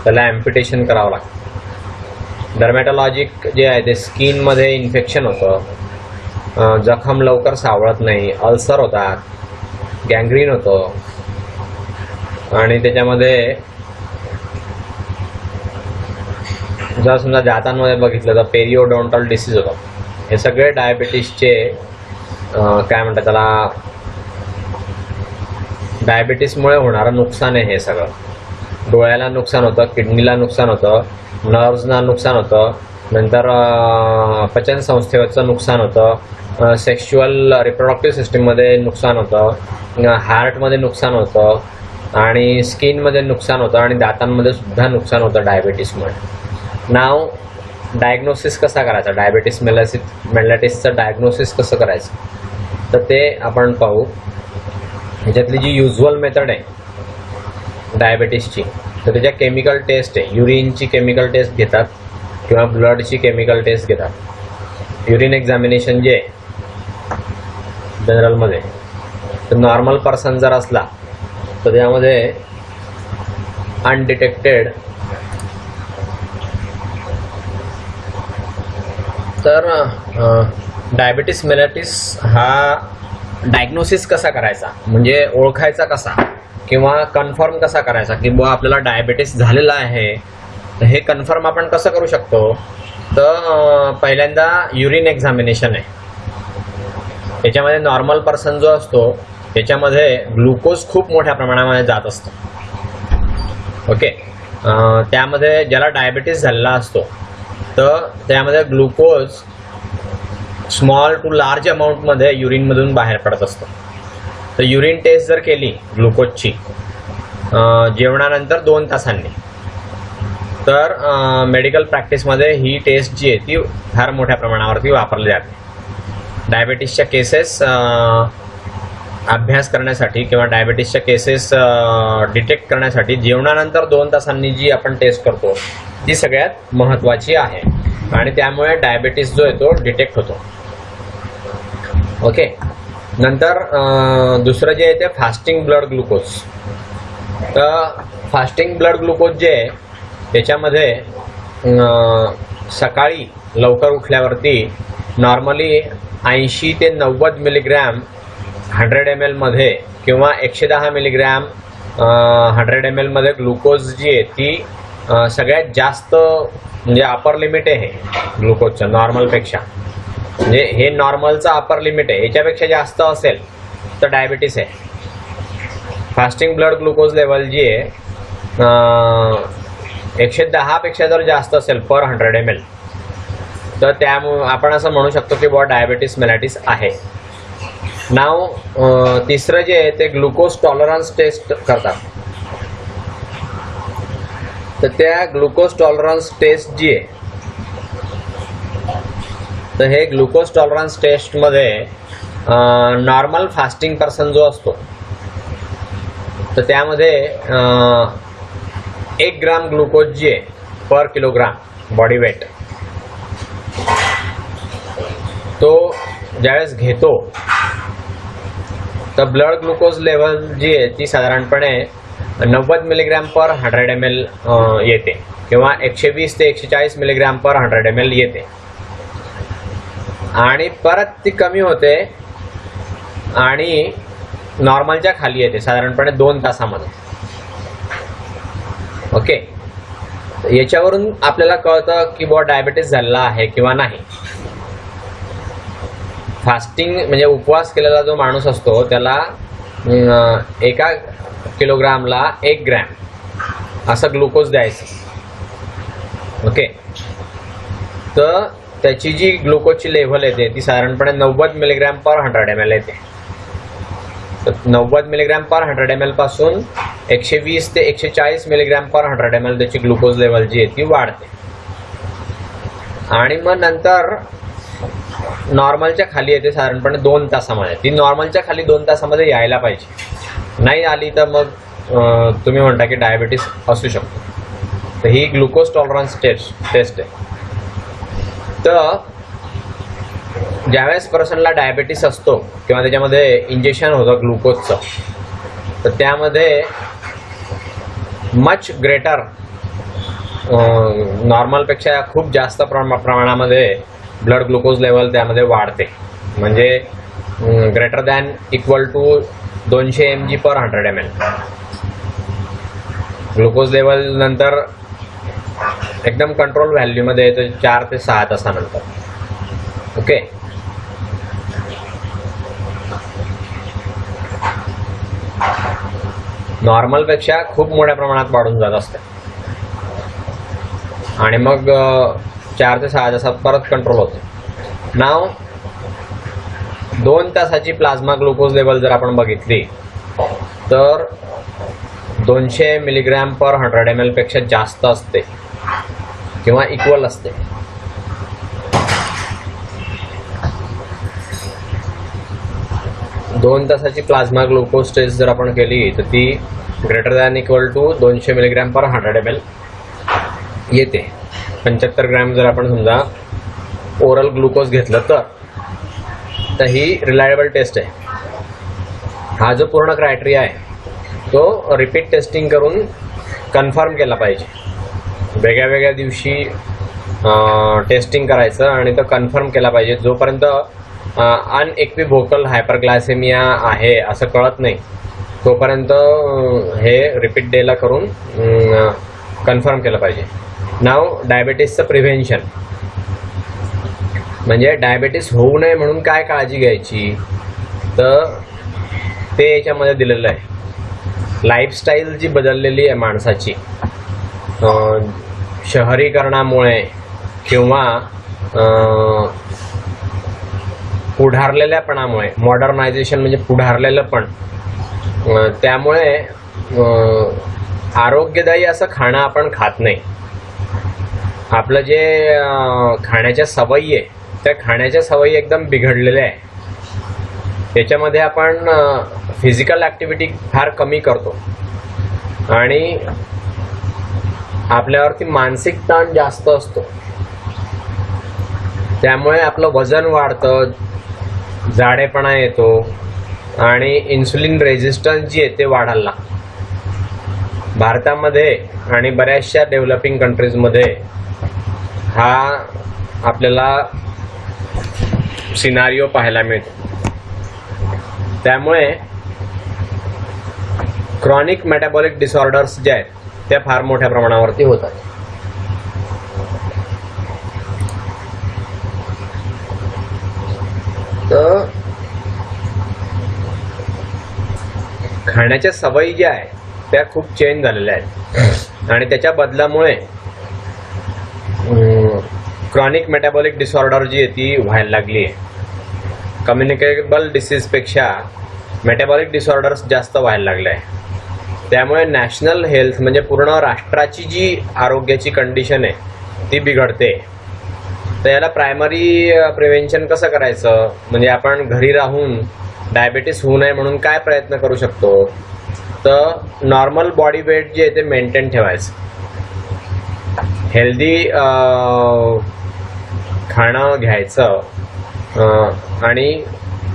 त्याला ॲम्प्युटेशन करावं लागतं. डर्मॅटॉलॉजिक जे आहे ते स्किनमध्ये इन्फेक्शन होतं, जखम लवकर सावळत नाही, अल्सर होतात, गँग्रीन होतं आणि त्याच्यामध्ये जर समजा दातांमध्ये बघितलं तर पेरिओडोंटल डिसीज होतं. हे सगळे डायबिटीसचे काय म्हणतात त्याला, डायबिटीसमुळे होणारं नुकसान आहे हे सगळं. डोळ्याला नुकसान होतं, किडनीला नुकसान होतं, नर्व्सना नुकसान होतं, नंतर पचनसंस्थेचं नुकसान होतं, सेक्शुअल रिप्रोडक्टिव्ह सिस्टीममध्ये नुकसान होतं, हार्टमध्ये नुकसान होतं आणि स्किनमध्ये नुकसान होतं आणि दातांमध्ये सुद्धा नुकसान होतं डायबिटीसमुळे. नाव डायग्नोसिस कसा करायचा, डायबिटीस मेलायटिसचं डायग्नोसिस कसं करायचं तर ते आपण पाहू. ह्याच्यातली जी युज्युअल मेथड आहे डायबिटीसची तर त्याच्या केमिकल टेस्ट आहे. युरिनची केमिकल टेस्ट घेतात किंवा ब्लडची केमिकल टेस्ट घेतात. युरिन एक्झामिनेशन जे आहे जनरलमध्ये तर नॉर्मल पर्सन जर असला तर त्यामध्ये अनडिटेक्टेड तर डायबिटीस मेलायटिस हा डायग्नोसिस कसा करायचा, म्हणजे ओळखायचा कसा किंवा कन्फर्म कसा करायचा की बुवा आपल्याला डायबिटीस झालेला आहे. तर हे कन्फर्म आपण कसं करू शकतो तर पहिल्यांदा युरिन एक्झामिनेशन आहे. त्याच्यामध्ये नॉर्मल पर्सन जो असतो त्याच्यामध्ये ग्लुकोज खूप मोठ्या प्रमाणामध्ये जात असतो. ओके, त्यामध्ये ज्याला डायबिटीस झालेला असतो तर त्यामध्ये ग्लुकोज स्मॉल टू लार्ज अमाऊंटमध्ये युरिनमधून बाहेर पडत असतो. तर युरिन टेस्ट जर केली ग्लुकोजची जेवणानंतर 2 तासांनी तर मेडिकल प्रॅक्टिसमध्ये ही टेस्ट जी आहे ती फार मोठ्या प्रमाणावरती वापरली जाते. डायबिटीसच्या केसेस अभ्यास करण्यासाठी किंवा डायबिटीसच्या केसेस डिटेक्ट करण्यासाठी जेवणानंतर 2 तासांनी जी आपण टेस्ट करतो ती सगळ्यात महत्त्वाची आहे आणि त्यामुळे डायबिटीस जो आहे तो डिटेक्ट होतो. ओके, नंतर दुसरं जे आहे ते फास्टिंग ब्लड ग्लुकोज. तर फास्टिंग ब्लड ग्लुकोज जे आहे त्याच्यामध्ये सकाळी लवकर उठल्यावरती नॉर्मली 80 ते 90 मिलीग्रॅम 100 ml मध्ये किंवा 110 मिलीग्रॅम 100 ml मध्ये ग्लुकोज जी आहे ती सगळ्यात जास्त म्हणजे अपर लिमिट आहे हे ग्लुकोजचं नॉर्मलपेक्षा. म्हणजे हे नॉर्मलचं अपर लिमिट आहे. याच्यापेक्षा जास्त असेल तर डायबिटीस आहे. फास्टिंग ब्लड ग्लुकोज लेवल जी आहे 110 पेक्षा जर जास्त असेल पर 100 ml तर त्यामुळे आपण असं म्हणू शकतो की बुवा डायबिटीस मेलायटिस आहे. नाव तिसरं जे आहे ते ग्लुकोज टॉलरन्स टेस्ट करतात. तर त्या ग्लुकोज टॉलरन्स टेस्ट जी आहे तर हे ग्लुकोज टॉलरन्स टेस्टमध्ये नॉर्मल फास्टिंग पर्सन जो असतो तर त्यामध्ये 1 ग्राम ग्लुकोज जी आहे पर किलोग्राम बॉडी वेट, तो ज्यावेळेस घेतो तर ब्लड ग्लुकोज लेवल जी आहे ती साधारणपणे 90 मिलीग्रॅम पर 100 ml येते किंवा 120 ते 140 मिलीग्रॅम पर 100 ml येते आणि परत ती कमी होते आणि नॉर्मलच्या खाली येते साधारणपणे 2 तासामध्ये. ओके, याच्यावरून आपल्याला कळतं की बुवा डायबिटीस झालेला आहे किंवा नाही. फास्टिंग म्हणजे उपवास केलेला जो माणूस असतो त्याला 1 किलोग्रामला 1 ग्रॅम असं ग्लुकोज द्यायचं. ओके, तर त्याची जी ग्लुकोजची लेव्हल येते ती साधारणपणे 90 मिलीग्रॅम पर 100 ml येते. तर 90 मिलीग्रॅम पर 100 ml पासून 120 ते 140 मिलीग्रॅम पर 100 ml त्याची ग्लुकोज लेवल जी आहे ती वाढते आणि मग नंतर नॉर्मलच्या खाली येते साधारणपणे 2 तासामध्ये. ती नॉर्मलच्या खाली 2 तासामध्ये यायला पाहिजे, नाही आली तर मग तुम्ही म्हणता की डायबिटीस असू शकतो. तर ही ग्लुकोज टॉलरन्स टेस्ट आहे. तर ज्यावेळेस पर्सनला डायबिटीस असतो किंवा त्याच्यामध्ये इंजेक्शन होतं ग्लुकोजचं, तर त्यामध्ये मच ग्रेटर नॉर्मलपेक्षा खूप जास्त प्रमाणामध्ये ब्लड ग्लुकोज लेवल त्यामध्ये वाढते. म्हणजे greater than equal to 200 mg per 100 ml glucose level नंतर एकदम कंट्रोल व्हॅल्यूमध्ये येतो 4 ते 6 तासानंतर. ओके, नॉर्मलपेक्षा खूप मोठ्या प्रमाणात वाढून जात असते आणि मग 4 ते 6 तासात परत कंट्रोल होते. नाव 2 तासाची प्लाझ्मा ग्लुकोज लेवल जर आपण बघितली तर 200 मिलीग्रॅम पर 100 ml पेक्षा जास्त असते किंवा इक्वल असते. दोन तासाची प्लाझ्मा ग्लुकोज टेस्ट जर आपण केली तर ती greater than equal to 200 milligram per 100 ml येते. 75 ग्रॅम जर आपण समजा ओरल ग्लुकोज घेतलं तर ही रिलायबल टेस्ट आहे. हा जो पूर्ण क्रायटेरिया आहे तो रिपीट टेस्टिंग करून कन्फर्म केला पाहिजे. वेगळ्या वेगळ्या दिवशी टेस्टिंग करायचं आणि तो कन्फर्म केला पाहिजे. जोपर्यंत अनइक्विव्होकल हायपरग्लायसेमिया आहे असं कळत नाही तोपर्यंत हे रिपीट डेला करून कन्फर्म केलं पाहिजे. नाव डायबिटीसचं प्रिव्हेन्शन म्हणजे डायबिटीस होऊ नये म्हणून काय काळजी घ्यायची तर ते याच्यामध्ये दिलेलं आहे. लाईफस्टाईल जी बदललेली आहे माणसाची शहरीकरणामुळे किंवा पुढारलेल्यापणामुळे, मॉडर्नायझेशन म्हणजे पुढारलेलं पण, त्यामुळे आरोग्यदायी असं खाणं आपण खात नाही. आपलं जे खाण्याच्या सवयी आहे त्या खाण्याच्या सवयी एकदम बिघडलेल्या आहे. त्याच्यामध्ये आपण फिजिकल ॲक्टिव्हिटी फार कमी करतो आणि आपल्यावरती मानसिक ताण जास्त असतो. त्यामुळे आपलं वजन वाढतं, जाडेपणा येतो आणि इन्सुलिन रेझिस्टन्स जी आहे ते वाढायला लागतं. भारतामध्ये आणि बऱ्याचशा डेव्हलपिंग कंट्रीजमध्ये हा आपल्याला सिनारिओ पाहायला मिळतो. त्यामुळे क्रॉनिक मेटाबॉलिक डिसऑर्डर्स जे आहेत त्या फार मोठ्या प्रमाणावरती होतात. तर खाण्याच्या सवयी ज्या आहेत त्या खूप चेंज झालेल्या आहेत आणि त्याच्या बदलामुळे क्रॉनिक मेटाबॉलिक डिसऑर्डर जी आहे ती व्हायला लागली आहे. कम्युनिकेबल डिसीजपेक्षा मेटाबॉलिक डिसऑर्डर्स जास्त व्हायला लागले आहे. त्यामुळे नॅशनल हेल्थ म्हणजे पूर्ण राष्ट्राची जी आरोग्याची कंडिशन आहे ती बिघडते. तर याला प्रायमरी प्रिव्हेन्शन कसं करायचं म्हणजे आपण घरी राहून डायबिटीस होऊ नये म्हणून काय प्रयत्न करू शकतो तर नॉर्मल बॉडी वेट जे आहे ते मेंटेन ठेवायचं, हेल्दी खाणं घ्यायचं आणि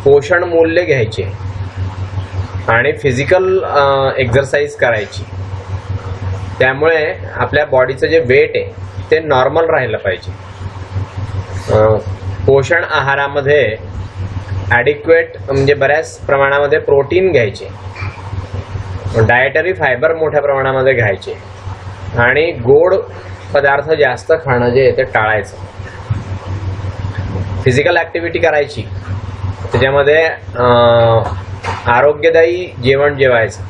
पोषण मूल्य घ्यायचे आणि फिजिकल एक्सरसाइज करायची. त्यामुळे आपल्या बॉडीचं जे वेट आहे ते नॉर्मल राहिलं पाहिजे. पोषण आहारामध्ये ॲडिक्वेट म्हणजे बऱ्याच प्रमाणामध्ये प्रोटीन घ्यायचे, डायटरी फायबर मोठ्या प्रमाणामध्ये घ्यायचे आणि गोड पदार्थ जास्त खाणं जे आहे ते टाळायचं. फिजिकल ॲक्टिव्हिटी करायची, त्याच्यामध्ये आरोग्यदायी जेवण जेवायचं.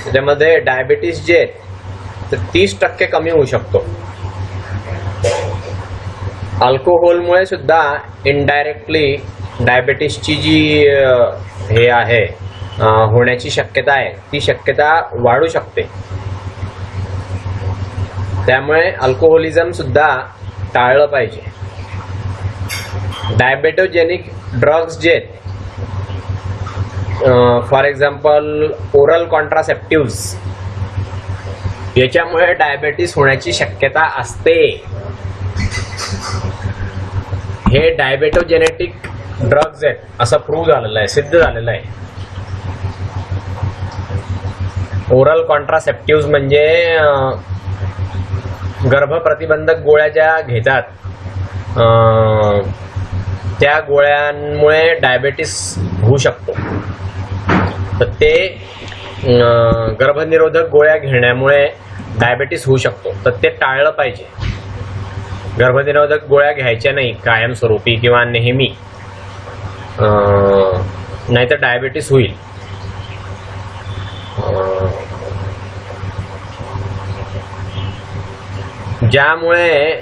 त्याच्यामध्ये डायबिटीस जे आहेत ते 30% कमी होऊ शकतो. अल्कोहोलमुळे सुद्धा इनडायरेक्टली डायबिटीसची जी हे आहे होण्याची शक्यता आहे ती शक्यता वाढू शकते. त्यामुळे अल्कोहोलिझम सुद्धा टाळलं पाहिजे. डायबेटोजेनिक ड्रग्स जे आहेत, फॉर एक्झाम्पल ओरल कॉन्ट्रासेप्टिव्स, याच्यामुळे डायबेटीस होण्याची शक्यता असते. हे डायबेटोजेनेटिक ड्रग्ज आहेत असं प्रूव्ह झालेलं आहे, सिद्ध झालेलं आहे. ओरल कॉन्ट्रासेप्टिव्स म्हणजे गर्भप्रतिबंधक गोळ्या ज्या घेतात त्या गोळ्यांमुळे डायबेटीस होऊ शकतो. तर ते गर्भनिरोधक गोळ्या घेण्यामुळे डायबेटीस होऊ शकतो, तर ते टाळलं पाहिजे. गर्भनिरोधक गोळ्या घ्यायच्या नाही कायमस्वरूपी किंवा नेहमी, नाहीतर डायबेटीस होईल. ज्यामुळे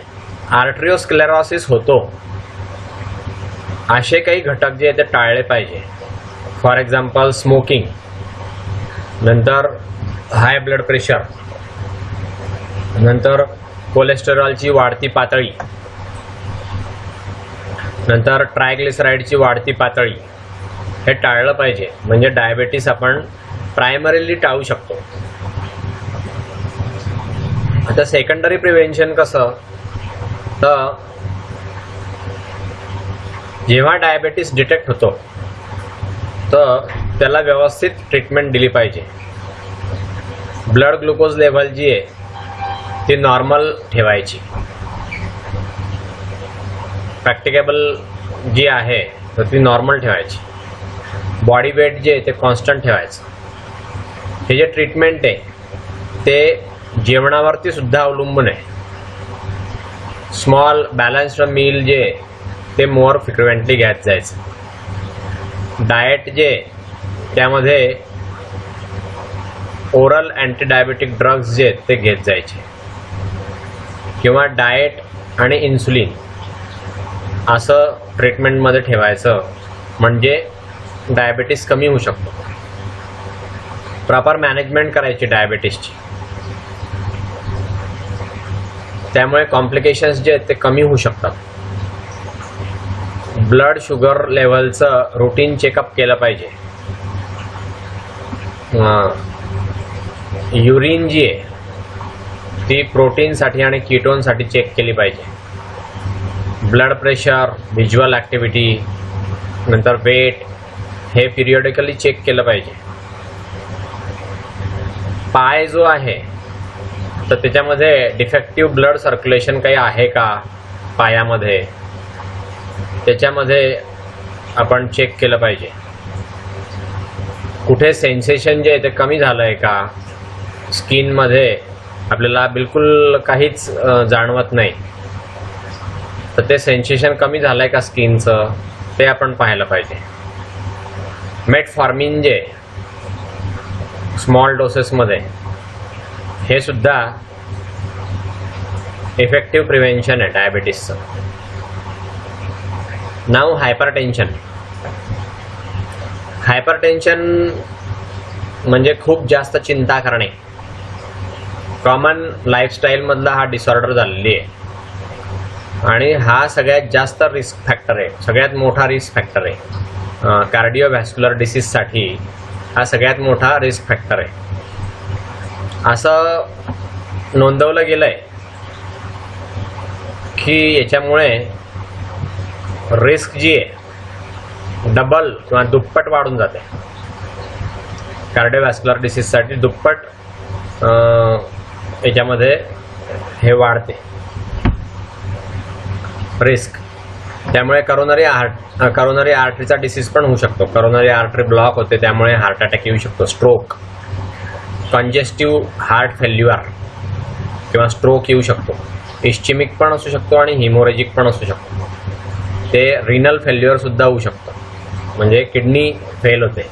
आर्ट्रिओस्क्लेरोसिस होतो असे काही घटक जे ते टाळले पाहिजे. फॉर एक्झाम्पल स्मोकिंग, नंतर हाय ब्लड प्रेशर, नंतर कोलेस्टेरॉलची वाढती पातळी, नंतर ट्रायग्लिसराईडची वाढती पातळी, हे टाळलं पाहिजे. म्हणजे डायबेटीस आपण प्रायमरीली टाळू शकतो. आता सेकंडरी प्रिव्हेन्शन कसं, तर जेव्हा डायबेटीस डिटेक्ट होतो तर त्याला व्यवस्थित ट्रीटमेंट दिली पाहिजे. ब्लड ग्लुकोज लेवल जी आहे ती नॉर्मल ठेवायची. प्रॅक्टिकेबल जी आहे तर ती नॉर्मल ठेवायची. बॉडी वेट जे आहे ते कॉन्स्टंट ठेवायचं. हे जे ट्रीटमेंट आहे ते जेवणावरती सुद्धा अवलंबून आहे. स्मॉल बॅलन्स्ड मील जे ते मोर फ्रिक्वेंटली घ्यायचं जायचं. डाएट जे त्यामध्ये ओरल अँटी डायबेटिक ड्रग्स जे ते घेत जायचे, किंवा डाएट आणि इन्सुलिन असं ट्रीटमेंटमध्ये ठेवायचं, म्हणजे डायबेटीस कमी होऊ शकतो. प्रॉपर मॅनेजमेंट करायची डायबेटीसची, त्यामुळे कॉम्प्लिकेशन्स जे आहेत ते कमी होऊ शकतात. ब्लड शुगर लेवलचं रुटीन चेकअप केलं पाहिजे. युरिन जी आहे ती प्रोटीनसाठी आणि कीटोनसाठी चेक केली पाहिजे. ब्लड प्रेशर, व्हिज्युअल ॲक्टिव्हिटी, नंतर वेट, हे पिरियडिकली चेक केलं पाहिजे. पाय जो आहे तर त्याच्यामध्ये डिफेक्टिव्ह ब्लड सर्क्युलेशन काही आहे का पायामध्ये, त्याच्यामध्ये आपण चेक केलं पाहिजे. कुठे सेन्सेशन जे आहे ते कमी झालं आहे का, स्किनमध्ये आपल्याला बिलकुल काहीच जाणवत नाही, तर ते सेन्सेशन कमी झालं आहे का स्किनचं, ते आपण पाहायला पाहिजे. मेटफॉर्मिन जे स्मॉल डोसेसमध्ये, हे सुद्धा इफेक्टिव्ह प्रिव्हेन्शन आहे डायबिटीसचं. नाव हायपरटेन्शन. हायपरटेन्शन म्हणजे खूप जास्त चिंता करणे. कॉमन लाईफस्टाईलमधला हा डिसऑर्डर झालेली आहे आणि हा सगळ्यात जास्त रिस्क फॅक्टर आहे, सगळ्यात मोठा रिस्क फॅक्टर आहे कार्डिओव्हॅस्क्युलर डिसीजसाठी हा सगळ्यात मोठा रिस्क फॅक्टर आहे. असं नोंदवलं गेलंय की याच्यामुळे रिस्क जी आहे डबल किंवा दुप्पट वाढून जाते. कार्डिओव्हॅस्क्युलर डिसीजसाठी दुप्पट याच्यामध्ये हे वाढते रिस्क. त्यामुळे करोनरी आर्टरीचा डिसीज पण होऊ शकतो. करोनरी आर्टरी ब्लॉक होते, त्यामुळे हार्ट अटॅक येऊ शकतो, स्ट्रोक, कंजेस्टिव्ह हार्ट फेल्युअर किंवा स्ट्रोक येऊ शकतो. इस्चेमिक पण असू शकतो आणि हिमोरेजिक पण असू शकतो. ते रिनल फेल्युअर सुद्धा होऊ शकतं, म्हणजे किडनी फेल होते.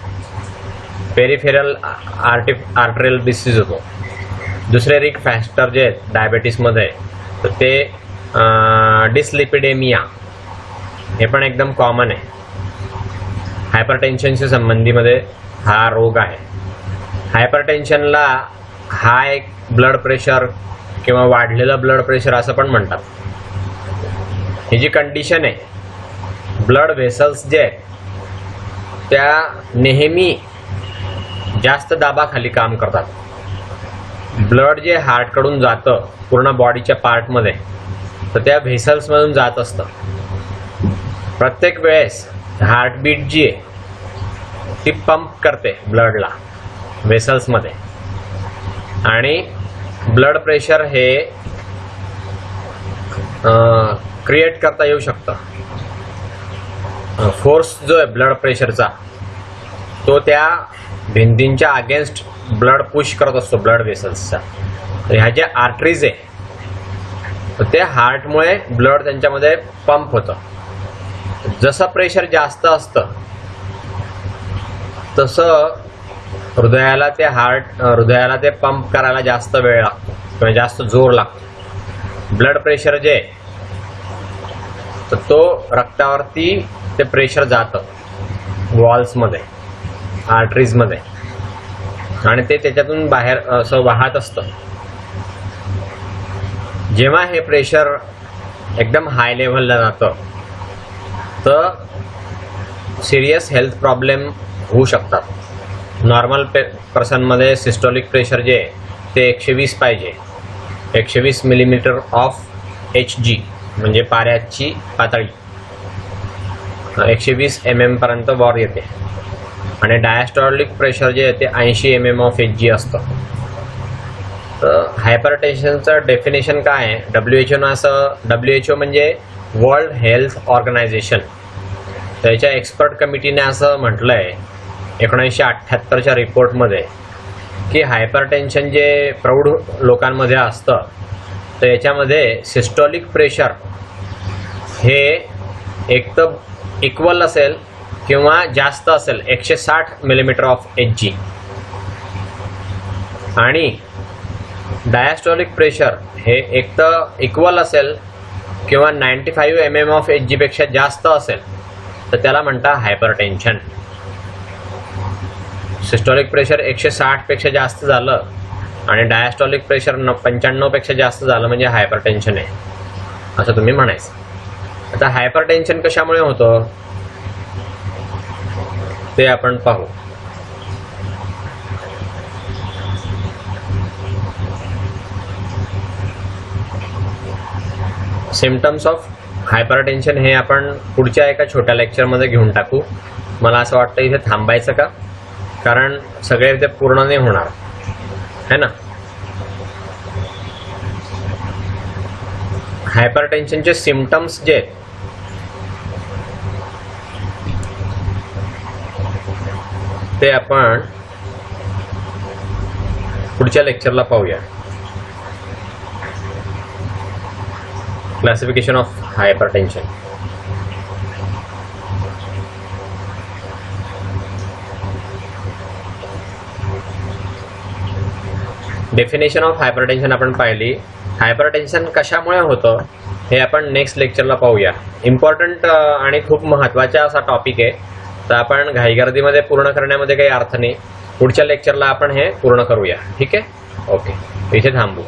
पेरिफेरल आर्टरियल डिसीज होतो. दुसरे रिस्क फॅक्टर जे आहेत डायबेटीसमध्ये, तर ते डिस्लिपिडेमिया, हे पण एकदम कॉमन आहे. हायपरटेन्शनशी संबंधीमध्ये हा रोग आहे. हायपरटेन्शनला हाय ब्लड प्रेशर किंवा वाढलेलं ब्लड प्रेशर असं पण म्हणतात. ही जी कंडिशन आहे, ब्लड व्हेसल्स जे आहेत त्या नेहमी जास्त दाबाखाली काम करतात. ब्लड जे हार्टकडून जातं पूर्ण बॉडीच्या पार्टमध्ये, तर त्या व्हेसल्समधून जात असतं. प्रत्येक वेळेस हार्टबीट जी आहे ती पंप करते ब्लडला व्हेसल्समध्ये, आणि ब्लड प्रेशर हे क्रिएट करता येऊ शकतं. फोर्स जो आहे ब्लड प्रेशरचा, तो त्या भिंतींच्या अगेन्स्ट ब्लड पुश करत असतो ब्लड व्हेसल्सचा. ह्या ज्या आर्टरीज आहे, तर ते हार्टमुळे ब्लड त्यांच्यामध्ये पंप होतं. जसं प्रेशर जास्त असतं तसं हृदयाला ते पंप करायला जास्त वेळ लागतो किंवा जास्त जोर लागतो. ब्लड प्रेशर जे तर तो रक्तावरती ते प्रेशर जातं वॉल्समध्ये, आर्टरीजमध्ये, आणि ते त्याच्यातून बाहेर असं वाहत असतं. जेव्हा हे प्रेशर एकदम हाय लेव्हलला जातं तर सिरियस हेल्थ प्रॉब्लेम होऊ शकतात. नॉर्मल पर्सनमध्ये सिस्टोलिक प्रेशर जे आहे ते 120 पाहिजे. 120 मिलीमीटर ऑफ HG म्हणजे पाऱ्याची पातळी 120 mm पर्यंत वर येते. आणि डायस्टॉलिक प्रेशर जे आहे ते 80 mm ऑफ HG असतं. तर हायपरटेन्शनचं डेफिनेशन काय आहे, WHO म्हणजे वर्ल्ड हेल्थ ऑर्गनायझेशन, त्याच्या एक्सपर्ट कमिटीने असं म्हटलं आहे 1978च्या रिपोर्टमध्ये की हायपरटेन्शन जे प्रौढ लोकांमध्ये असतं तर याच्यामध्ये सिस्टोलिक प्रेशर हे एक तर इक्वल असेल किंवा जास्त असेल 160 मिलीमीटर ऑफ HG, आणि डायस्टॉलिक प्रेशर हे एक तर इक्वल असेल किंवा 95 mm ऑफ HG पेक्षा जास्त असेल तर त्याला म्हणता हायपरटेन्शन. सिस्टोलिक प्रेशर 160 पेक्षा जास्त झालं आणि डायस्टॉलिक प्रेशर 95 पेक्षा जास्त झालं म्हणजे हायपरटेन्शन आहे असं तुम्ही म्हणायचं. आता हायपरटेन्शन कशामुळे होतं ते आपण पाहू. सिम्पटम्स ऑफ हायपरटेन्शन हे आपण पुढच्या एका छोट्या लेक्चरमध्ये घेऊन टाकू. मला असं वाटतं इथे थांबायचं का, कारण सगळे ते पूर्ण नाही होणार है ना. हायपरटेन्शनचे सिम्पटम्स जे आहेत ते आपण पुढच्या लेक्चरला पाहूया. Classification of hypertension. Definition of hypertension आपण पाहिली. हायपरटेन्शन कशामुळे होतं हे आपण नेक्स्ट लेक्चरला पाहूया. इम्पॉर्टंट आणि खूप महत्त्वाचा असा टॉपिक आहे, तर आपण घाईगर्दीमध्ये पूर्ण करण्यामध्ये काही अर्थ नाही. पुढच्या लेक्चरला आपण हे पूर्ण करूया. ठीक आहे, ओके, इथे थांबू.